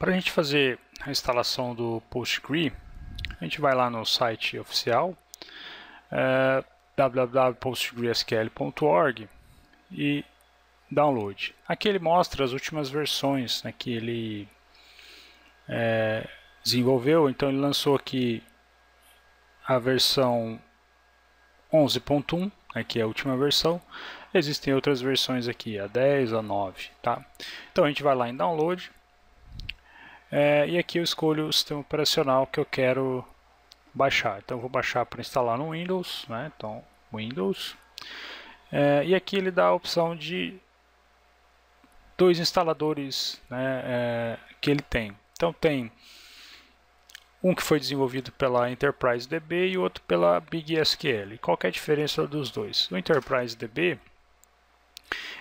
Para a gente fazer a instalação do PostgRE, a gente vai lá no site oficial, www.postgresql.org, e download. Aqui ele mostra as últimas versões, né, que ele desenvolveu. Então ele lançou aqui a versão 11.1, que é a última versão. Existem outras versões aqui, a 10, a 9. Tá? Então a gente vai lá em download, e aqui eu escolho o sistema operacional que eu quero baixar. Então eu vou baixar para instalar no Windows, né? Então Windows, e aqui ele dá a opção de dois instaladores, né, que ele tem. Então tem um que foi desenvolvido pela Enterprise DB e o outro pela BigSQL. Qual que é a diferença dos dois? O Enterprise DB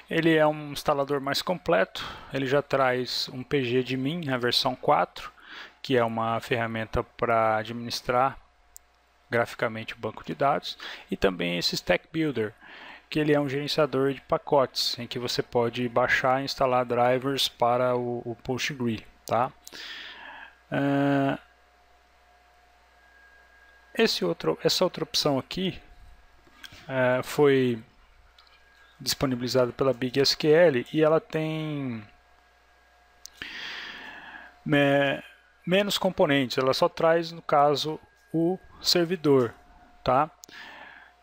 ele é um instalador mais completo, ele já traz um pgadmin, a versão 4, que é uma ferramenta para administrar graficamente o banco de dados, e também esse Stack Builder, que ele é um gerenciador de pacotes, em que você pode baixar e instalar drivers para o PostgRE. Tá? Essa outra opção aqui foi disponibilizada pela BigSQL e ela tem menos componentes, ela só traz, no caso, o servidor. Tá?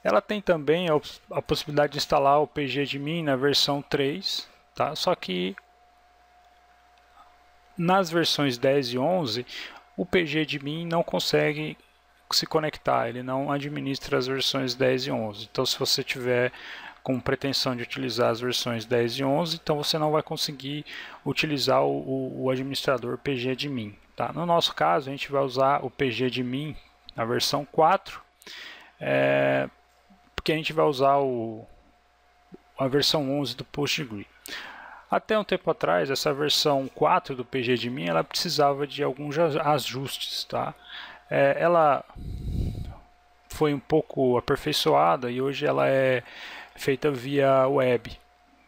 Ela tem também a possibilidade de instalar o pgadmin na versão 3, tá? Só que nas versões 10 e 11, o pgadmin não consegue se conectar, ele não administra as versões 10 e 11. Então, se você tiver com pretensão de utilizar as versões 10 e 11, então você não vai conseguir utilizar o administrador pgadmin. Tá? No nosso caso, a gente vai usar o pgadmin na versão 4, porque a gente vai usar a versão 11 do PostgRE. Até um tempo atrás, essa versão 4 do pgadmin ela precisava de alguns ajustes. Tá? Ela foi um pouco aperfeiçoada e hoje ela é feita via web.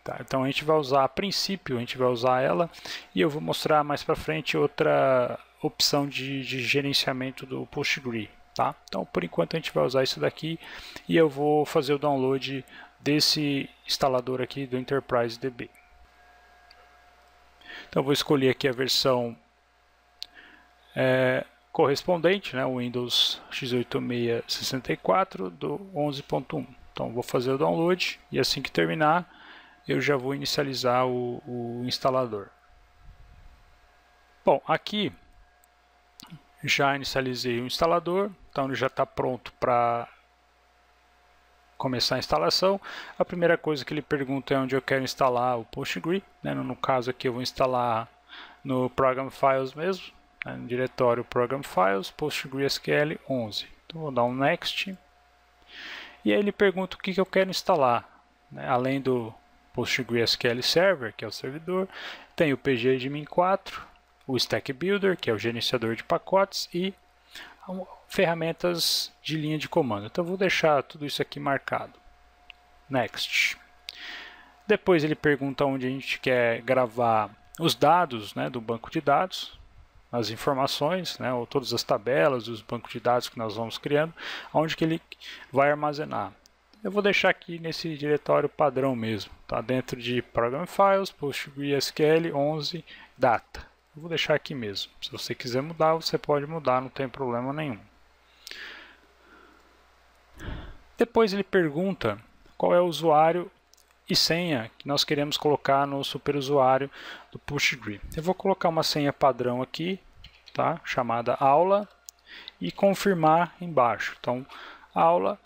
Tá? Então a gente vai usar, a princípio, a gente vai usar ela, e eu vou mostrar mais para frente outra opção de gerenciamento do PostgRE. Tá? Então por enquanto a gente vai usar isso daqui, e eu vou fazer o download desse instalador aqui do Enterprise DB. Então vou escolher aqui a versão correspondente, né, o Windows x86-64 do 11.1. Então vou fazer o download e assim que terminar eu já vou inicializar o instalador. Bom, aqui já inicializei o instalador, então ele já está pronto para começar a instalação. A primeira coisa que ele pergunta é onde eu quero instalar o PostgRE, né? No caso aqui eu vou instalar no Program Files mesmo, né? No diretório Program Files, PostgreSQL 11. Então vou dar um Next. E aí ele pergunta o que eu quero instalar, né? Além do PostgreSQL Server, que é o servidor, tem o pgadmin 4, o Stack Builder, que é o gerenciador de pacotes, e ferramentas de linha de comando. Então vou deixar tudo isso aqui marcado. Next. Depois ele pergunta onde a gente quer gravar os dados, né, do banco de dados, as informações, né, ou todas as tabelas dos bancos de dados que nós vamos criando, onde que ele vai armazenar. Eu vou deixar aqui nesse diretório padrão mesmo, tá? Dentro de Program Files, PostgreSQL 11 Data. Eu vou deixar aqui mesmo. Se você quiser mudar, você pode mudar, não tem problema nenhum. Depois ele pergunta qual é o usuário e senha que nós queremos colocar no superusuário do PostgRE. Eu vou colocar uma senha padrão aqui, tá? Chamada aula, e confirmar embaixo. Então, aula.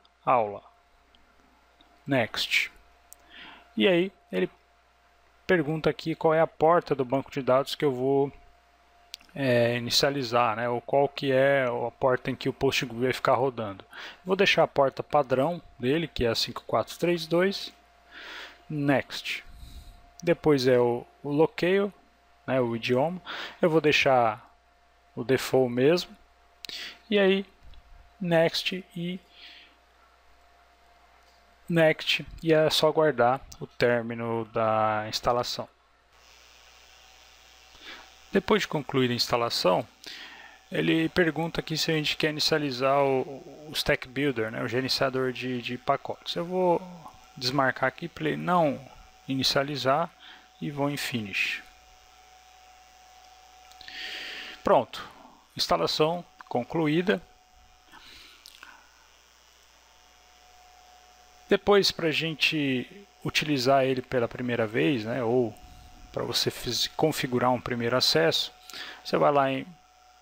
Next. E aí ele pergunta aqui qual é a porta do banco de dados que eu vou inicializar, né? Ou qual que é a porta em que o PostgRE vai ficar rodando. Vou deixar a porta padrão dele, que é a 5432. Next. Depois é o locale, né, o idioma. Eu vou deixar o default mesmo. E aí, next e next, e é só aguardar o término da instalação. Depois de concluir a instalação, ele pergunta aqui se a gente quer inicializar o Stack Builder, né, o gerenciador de pacotes. Eu vou desmarcar aqui para ele não inicializar e vou em Finish. Pronto, instalação concluída. Depois, para a gente utilizar ele pela primeira vez, né, ou para você configurar um primeiro acesso, você vai lá em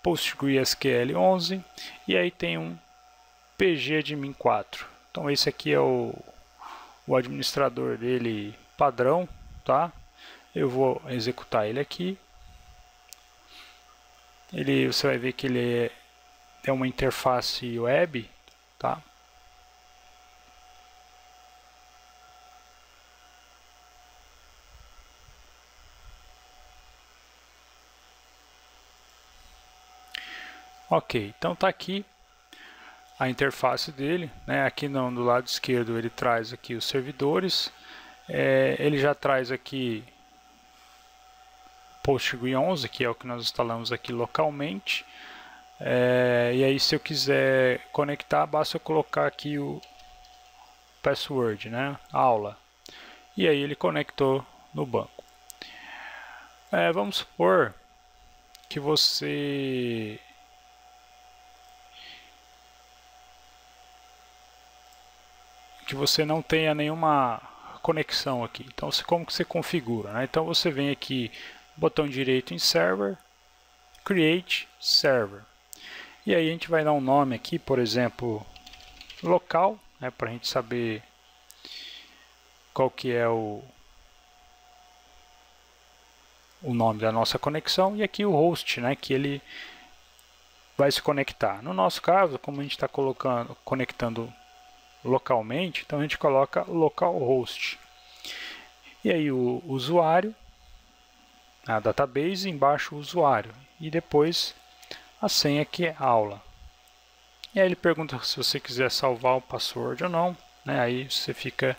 PostgreSQL 11 e aí tem um pgadmin 4. Então esse aqui é o administrador dele padrão, tá? Eu vou executar ele aqui. Você vai ver que ele é uma interface web, tá? Ok, então está aqui a interface dele, né? Aqui do lado esquerdo ele traz aqui os servidores, ele já traz aqui Postgre 11, que é o que nós instalamos aqui localmente, e aí se eu quiser conectar, basta eu colocar aqui o password, né? Aula, e aí ele conectou no banco. Vamos supor que você não tenha nenhuma conexão aqui. Então, como que você configura, né? Então, você vem aqui, botão direito em Server, Create Server. E aí a gente vai dar um nome aqui, por exemplo, local, né, para a gente saber qual que é o nome da nossa conexão. E aqui o host, né, que ele vai se conectar. No nosso caso, como a gente está conectando localmente, então a gente coloca localhost. E aí o usuário, a database, embaixo o usuário. E depois a senha, que é aula. E aí ele pergunta se você quiser salvar o password ou não, né? Aí você fica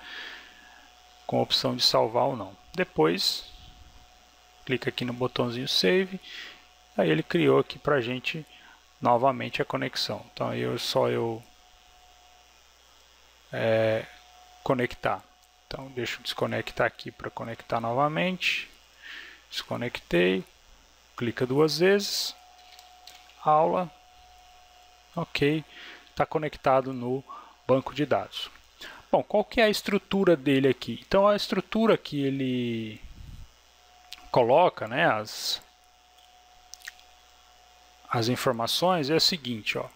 com a opção de salvar ou não. Depois, clica aqui no botãozinho Save. Aí ele criou aqui para a gente novamente a conexão. Então aí conectar. Então deixa eu desconectar aqui para conectar novamente. Desconectei. Clica 2 vezes. Aula. Ok. Está conectado no banco de dados. Bom, qual que é a estrutura dele aqui? Então a estrutura que ele coloca, né, as informações é a seguinte, ó.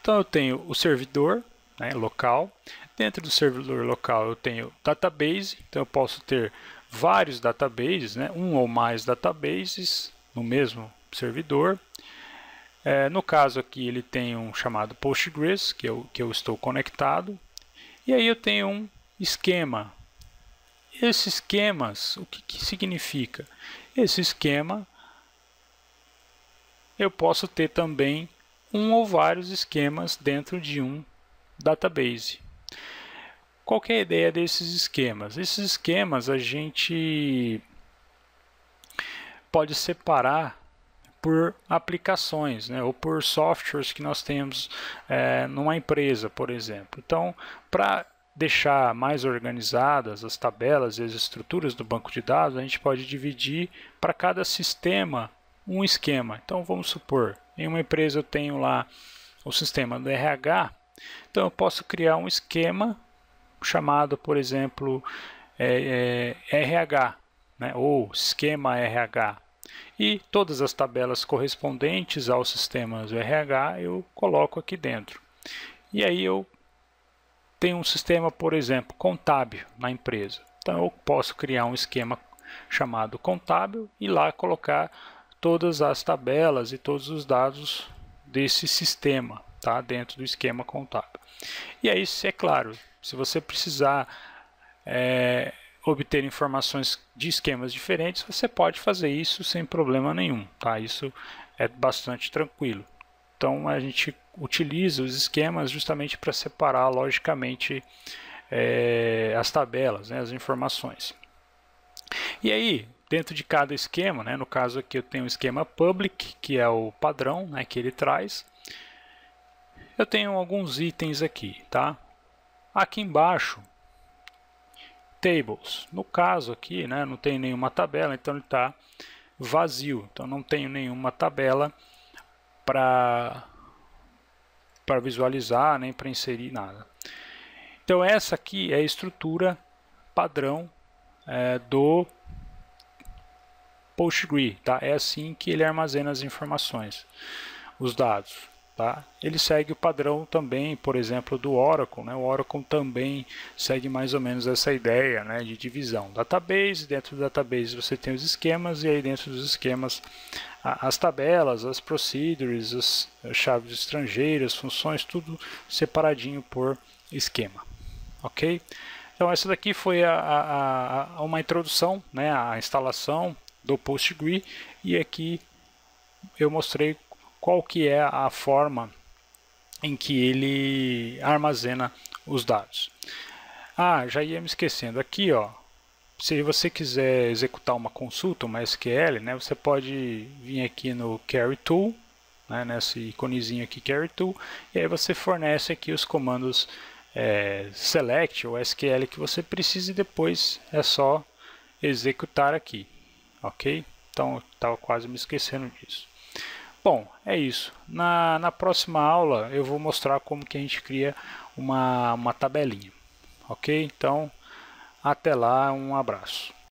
Então eu tenho o servidor, né, local. Dentro do servidor local eu tenho database, então eu posso ter vários databases, né, um ou mais databases no mesmo servidor. No caso aqui ele tem um chamado Postgres, que eu estou conectado. E aí eu tenho um esquema. Esses esquemas, o que significa? Esse esquema, eu posso ter também um ou vários esquemas dentro de um database. Qual que é a ideia desses esquemas? Esses esquemas a gente pode separar por aplicações, né, ou por softwares que nós temos numa empresa, por exemplo. Então, para deixar mais organizadas as tabelas e as estruturas do banco de dados, a gente pode dividir para cada sistema um esquema. Então, vamos supor, em uma empresa eu tenho lá o sistema do RH, então eu posso criar um esquema chamado, por exemplo, RH, né, ou esquema RH. E todas as tabelas correspondentes aos sistemas do RH eu coloco aqui dentro. E aí eu tenho um sistema, por exemplo, contábil na empresa. Então eu posso criar um esquema chamado contábil e lá colocar todas as tabelas e todos os dados desse sistema, tá, dentro do esquema contábil. E aí, é claro, se você precisar obter informações de esquemas diferentes, você pode fazer isso sem problema nenhum, tá? Isso é bastante tranquilo. Então a gente utiliza os esquemas justamente para separar logicamente as tabelas, né, as informações. E aí, dentro de cada esquema, né, no caso aqui eu tenho o esquema public, que é o padrão, né, que ele traz. Eu tenho alguns itens aqui, tá? Aqui embaixo, tables. No caso aqui, né, não tem nenhuma tabela, então ele está vazio. Então não tenho nenhuma tabela para visualizar, nem para inserir nada. Então essa aqui é a estrutura padrão do PostgreSQL, tá? É assim que ele armazena as informações, os dados, tá? Ele segue o padrão também, por exemplo, do Oracle, né? O Oracle também segue mais ou menos essa ideia, né, de divisão. Database, dentro do database você tem os esquemas, e aí dentro dos esquemas as tabelas, as procedures, as chaves estrangeiras, funções, tudo separadinho por esquema, ok? Então essa daqui foi uma introdução, né, à instalação do PostgreSQL, e aqui eu mostrei qual que é a forma em que ele armazena os dados. Ah, já ia me esquecendo, aqui ó, se você quiser executar uma consulta, uma SQL, né, você pode vir aqui no Query Tool, né, nesse iconezinho aqui, Query Tool, e aí você fornece aqui os comandos select ou SQL que você precisa, e depois é só executar aqui, ok? Então, eu estava quase me esquecendo disso. Bom, é isso. Na próxima aula eu vou mostrar como que a gente cria uma tabelinha, ok? Então, até lá, um abraço.